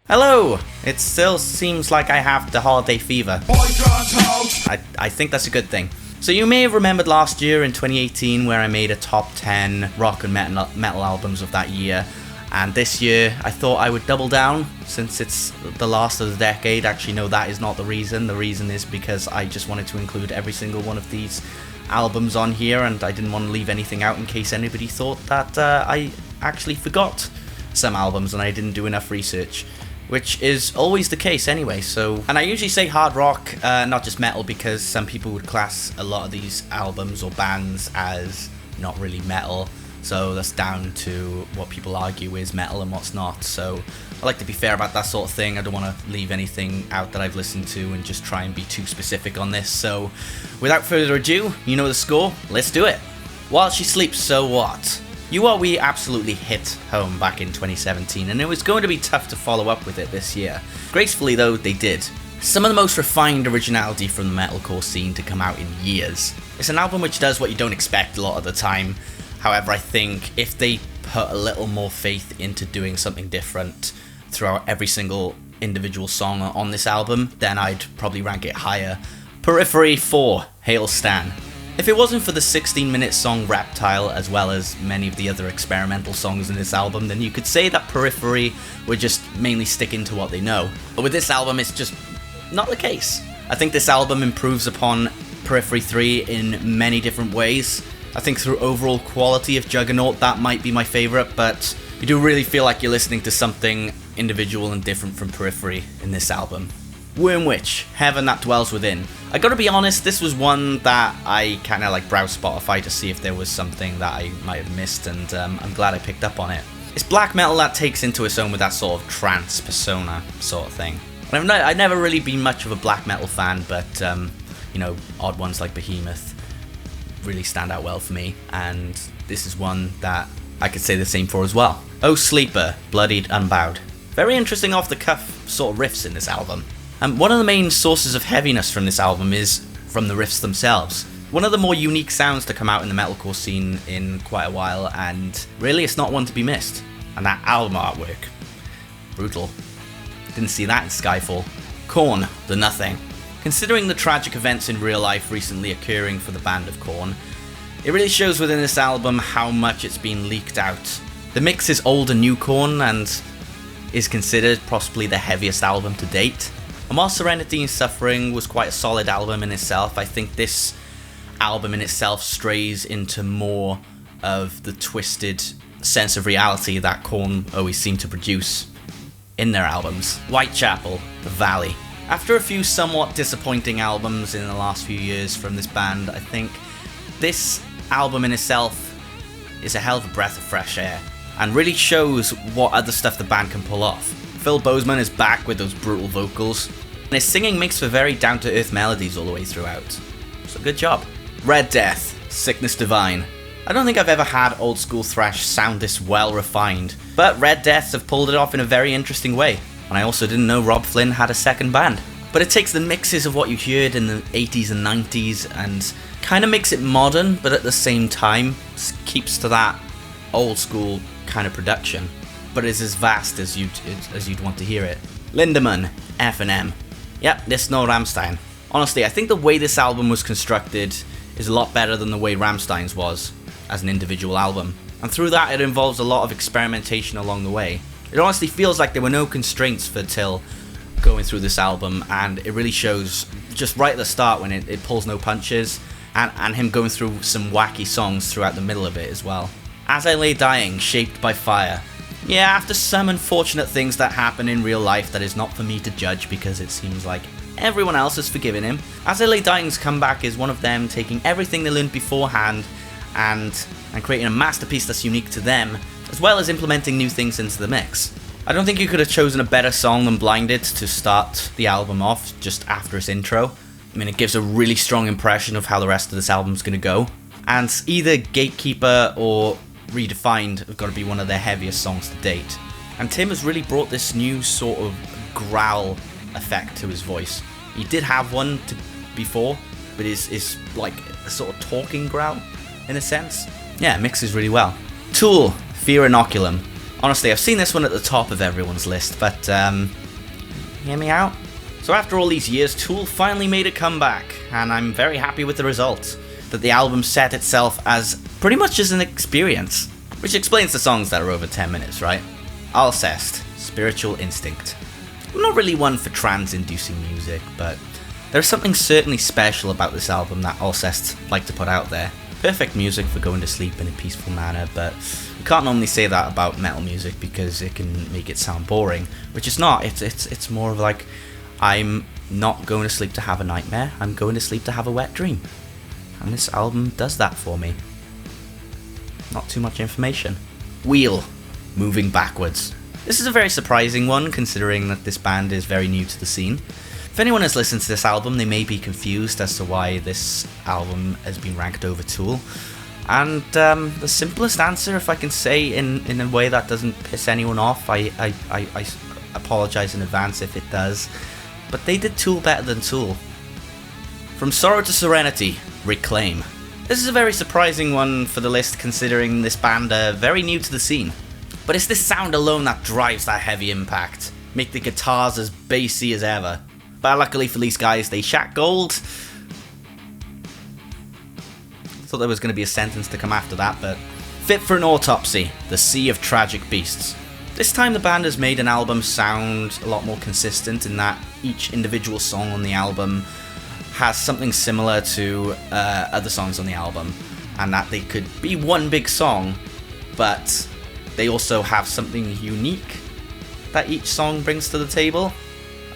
Hello! It still seems like I have the holiday fever. I think that's a good thing. So you may have remembered last year in 2018 where I made a top 10 rock and metal albums of that year. And this year I thought I would double down since it's the last of the decade. Actually, no, that is not the reason. The reason is because I just wanted to include every single one of these albums on here, and I didn't want to leave anything out in case anybody thought that I actually forgot some albums and I didn't do enough research, which is always the case anyway. So, and I usually say hard rock, not just metal, because some people would class a lot of these albums or bands as not really metal. So that's down to what people argue is metal and what's not. So I like to be fair about that sort of thing. I don't want to leave anything out that I've listened to and just try and be too specific on this. So without further ado, you know the score, let's do it. While She Sleeps, So What? You Are We absolutely hit home back in 2017, and it was going to be tough to follow up with it this year. Gracefully though, they did. Some of the most refined originality from the metalcore scene to come out in years. It's an album which does what you don't expect a lot of the time. However, I think if they put a little more faith into doing something different throughout every single individual song on this album, then I'd probably rank it higher. Periphery 4, Hail Stan. If it wasn't for the 16-minute song Reptile, as well as many of the other experimental songs in this album, then you could say that Periphery were just mainly sticking to what they know. But with this album, it's just not the case. I think this album improves upon Periphery 3 in many different ways. I think through overall quality of Juggernaut, that might be my favourite, but you do really feel like you're listening to something individual and different from Periphery in this album. Worm Witch, Heaven That Dwells Within. I gotta be honest, this was one that I kinda like browsed Spotify to see if there was something that I might have missed, and I'm glad I picked up on it. It's black metal that takes into its own with that sort of trance persona sort of thing. And I've never really been much of a black metal fan, but odd ones like Behemoth really stand out well for me, and this is one that I could say the same for as well. Oh Sleeper, Bloodied Unbowed. Very interesting off the cuff sort of riffs in this album. And one of the main sources of heaviness from this album is from the riffs themselves. One of the more unique sounds to come out in the metalcore scene in quite a while, and really it's not one to be missed. And that album artwork, brutal. Didn't see that in Skyfall. Korn, The Nothing. Considering the tragic events in real life recently occurring for the band of Korn, it really shows within this album how much it's been leaked out. The mix is old and new Korn and is considered possibly the heaviest album to date. And while Serenity and Suffering was quite a solid album in itself, I think this album in itself strays into more of the twisted sense of reality that Korn always seem to produce in their albums. Whitechapel, The Valley. After a few somewhat disappointing albums in the last few years from this band, I think this album in itself is a hell of a breath of fresh air and really shows what other stuff the band can pull off. Phil Bozeman is back with those brutal vocals, and his singing makes for very down-to-earth melodies all the way throughout. So good job. Red Death, Sickness Divine. I don't think I've ever had old school thrash sound this well refined, but Red Deaths have pulled it off in a very interesting way. And I also didn't know Rob Flynn had a second band. But it takes the mixes of what you heard in the 80s and 90s and kind of makes it modern, but at the same time keeps to that old school kind of production. But it's as vast as you'd want to hear it. Lindemann, F&M. Yep, this no Rammstein. Honestly, I think the way this album was constructed is a lot better than the way Rammstein's was as an individual album. And through that, it involves a lot of experimentation along the way. It honestly feels like there were no constraints for Till going through this album, and it really shows just right at the start when it pulls no punches, and him going through some wacky songs throughout the middle of it as well. As I Lay Dying, Shaped by Fire. Yeah, after some unfortunate things that happen in real life that is not for me to judge because it seems like everyone else has forgiven him, As I Lay Dying's comeback is one of them taking everything they learned beforehand and creating a masterpiece that's unique to them, as well as implementing new things into the mix. I don't think you could have chosen a better song than Blinded to start the album off just after its intro. I mean, it gives a really strong impression of how the rest of this album's going to go. And either Gatekeeper or Redefined have got to be one of their heaviest songs to date. And Tim has really brought this new sort of growl effect to his voice. He did have one before, but is like a sort of talking growl in a sense. Yeah, it mixes really well. Tool, Fear Inoculum. Honestly, I've seen this one at the top of everyone's list, but Hear me out? So after all these years, Tool finally made a comeback, and I'm very happy with the result. That the album set itself as pretty much as an experience, which explains the songs that are over 10 minutes, right? Alcest, Spiritual Instinct. I'm not really one for trance-inducing music, but there's something certainly special about this album that Alcest like to put out there. Perfect music for going to sleep in a peaceful manner, but you can't normally say that about metal music because it can make it sound boring, which it's not. It's more of like, I'm not going to sleep to have a nightmare, I'm going to sleep to have a wet dream. And this album does that for me. Not too much information. Wheel, Moving Backwards. This is a very surprising one, considering that this band is very new to the scene. If anyone has listened to this album, they may be confused as to why this album has been ranked over Tool. And the simplest answer, if I can say in a way that doesn't piss anyone off, I apologise in advance if it does, but they did Tool better than Tool. From Sorrow to Serenity, Reclaim. This is a very surprising one for the list, considering this band are very new to the scene. But it's this sound alone that drives that heavy impact, make the guitars as bassy as ever. But luckily for these guys, they shat gold. Thought there was going to be a sentence to come after that, but Fit for an Autopsy, The Sea of Tragic Beasts. This time the band has made an album sound a lot more consistent in that each individual song on the album has something similar to other songs on the album, and that they could be one big song, but they also have something unique that each song brings to the table.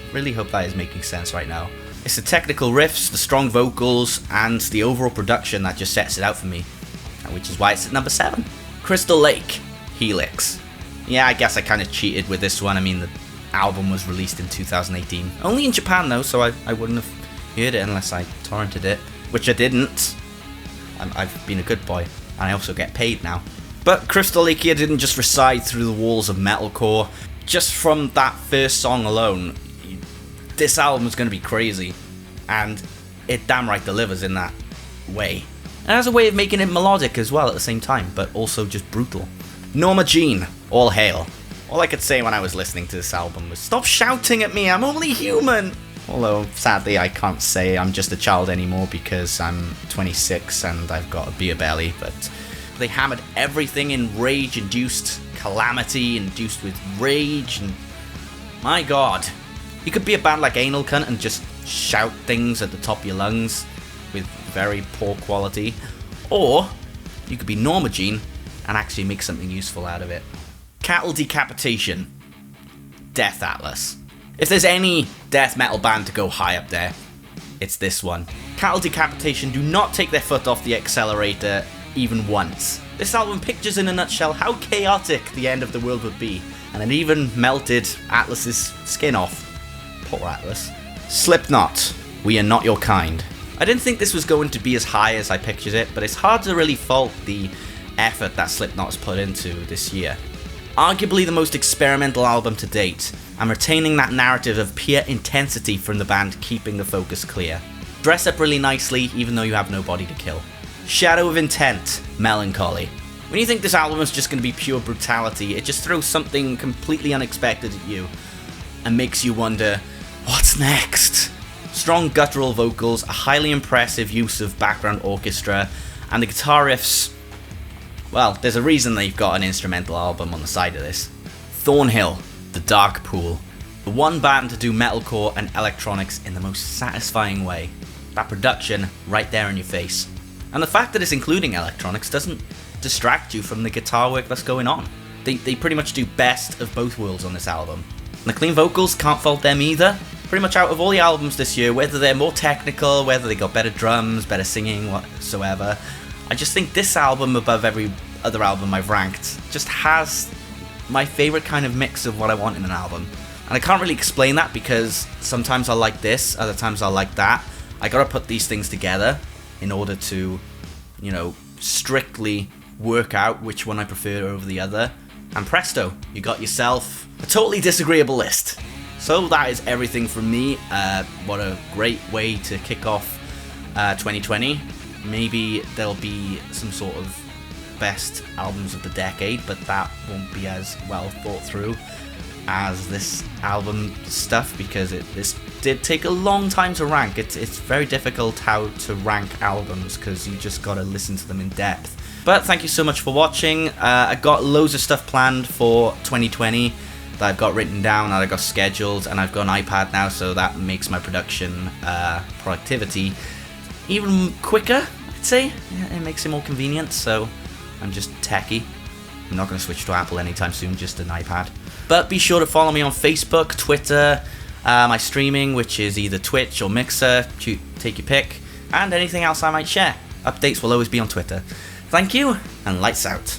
I really hope that is making sense right now. It's the technical riffs, the strong vocals, and the overall production that just sets it out for me, which is why it's at number 7. Crystal Lake, Helix. Yeah, I guess I kind of cheated with this one. I mean, the album was released in 2018. Only in Japan though, so I wouldn't have heard it unless I torrented it, which I didn't. I've been a good boy, and I also get paid now. But Crystal Lake here didn't just reside through the walls of metalcore. Just from that first song alone, this album is going to be crazy, and it damn right delivers in that way. And it has a way of making it melodic as well at the same time, but also just brutal. Norma Jean, All Hail. All I could say when I was listening to this album was, stop shouting at me, I'm only human! Although, sadly, I can't say I'm just a child anymore because I'm 26 and I've got a beer belly, but they hammered everything in rage-induced calamity, induced with rage, and my god. You could be a band like Anal Cunt and just shout things at the top of your lungs with very poor quality, or you could be Norma Jean and actually make something useful out of it. Cattle Decapitation, Death Atlas. If there's any death metal band to go high up there, it's this one. Cattle Decapitation do not take their foot off the accelerator even once. This album pictures in a nutshell how chaotic the end of the world would be, and it even melted Atlas's skin off. Poor Atlas. Slipknot, We Are Not Your Kind. I didn't think this was going to be as high as I pictured it, but it's hard to really fault the effort that Slipknot has put into this year. Arguably the most experimental album to date, and retaining that narrative of pure intensity from the band, keeping the focus clear. Dress up really nicely, even though you have no body to kill. Shadow of Intent, Melancholy. When you think this album is just going to be pure brutality, it just throws something completely unexpected at you, and makes you wonder, what's next? Strong guttural vocals, a highly impressive use of background orchestra, and the guitar riffs. Well, there's a reason they've got an instrumental album on the side of this. Thornhill, The Dark Pool. The one band to do metalcore and electronics in the most satisfying way. That production right there in your face. And the fact that it's including electronics doesn't distract you from the guitar work that's going on. They pretty much do best of both worlds on this album. And the clean vocals, can't fault them either. Pretty much out of all the albums this year, whether they're more technical, whether they got better drums, better singing, whatsoever, I just think this album, above every other album I've ranked, just has my favourite kind of mix of what I want in an album. And I can't really explain that because sometimes I like this, other times I like that. I gotta put these things together in order to, strictly work out which one I prefer over the other. And presto, you got yourself a totally disagreeable list. So that is everything from me. What a great way to kick off 2020. Maybe there'll be some sort of best albums of the decade, but that won't be as well thought through. as this album stuff, because this did take a long time to rank. It's very difficult how to rank albums, because you just gotta listen to them in depth. But thank you so much for watching. I got loads of stuff planned for 2020 that I've got written down, that I got scheduled, and I've got an iPad now, so that makes my production productivity even quicker, I'd say. It makes it more convenient, so I'm just techie. I'm not going to switch to Apple anytime soon, just an iPad. But be sure to follow me on Facebook, Twitter, my streaming, which is either Twitch or Mixer, take your pick, and anything else I might share. Updates will always be on Twitter. Thank you, and lights out.